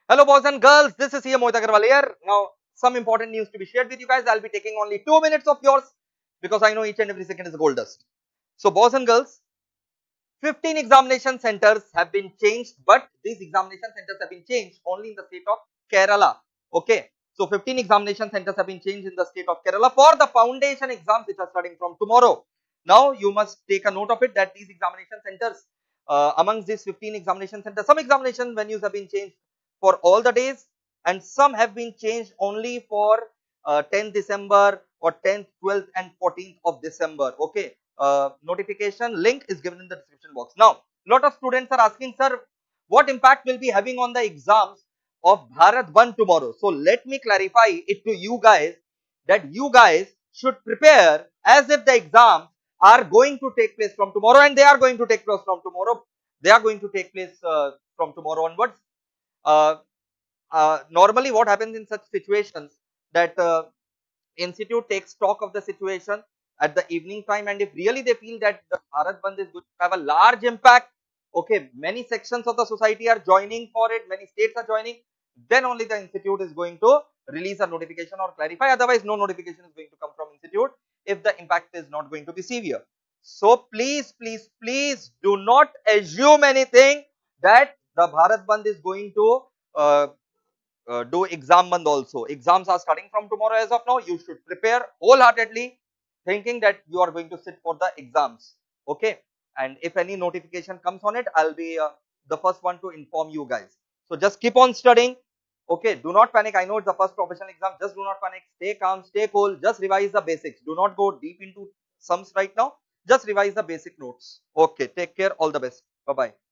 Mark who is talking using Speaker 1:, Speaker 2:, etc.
Speaker 1: Hello boys and girls, this is here MOHIT AGARWAL here. Now some important news to be shared with you guys. I'll be taking only 2 minutes of yours because I know each and every second is gold dust. So boys and girls, 15 examination centers have been changed, but these examination centers have been changed only in the state of Kerala. Okay, so 15 examination centers have been changed in the state of Kerala for the foundation exams which are starting from tomorrow. Now you must take a note of it that these examination centers, amongst these 15 examination centers, some examination venues have been changed for all the days and some have been changed only for 10th December or 10th, 12th and 14th of December. Okay, notification link is given in the description box. Now, lot of students are asking, sir, what impact will be having on the exams of Bharat Bandh tomorrow? So let me clarify it to you guys that you guys should prepare as if the exams are going to take place from tomorrow, and they are going to take place from tomorrow. They are going to take place from tomorrow onwards. Uh, Normally, what happens in such situations that institute takes stock of the situation at the evening time, and if really they feel that the Bharat Bandh is going to have a large impact, okay, many sections of the society are joining for it, many states are joining, then only the institute is going to release a notification or clarify. Otherwise, no notification is going to come from institute if the impact is not going to be severe. So please, please, please do not assume anything that the Bharat Bandh is going to uh, do exam bandh also. Exams are starting from tomorrow as of now. You should prepare wholeheartedly thinking that you are going to sit for the exams. Okay. And if any notification comes on it, I'll be the first one to inform you guys. So just keep on studying. Okay. Do not panic. I know it's the first professional exam. Just do not panic. Stay calm, stay cool. Just revise the basics. Do not go deep into sums right now. Just revise the basic notes. Okay. Take care. All the best. Bye-bye.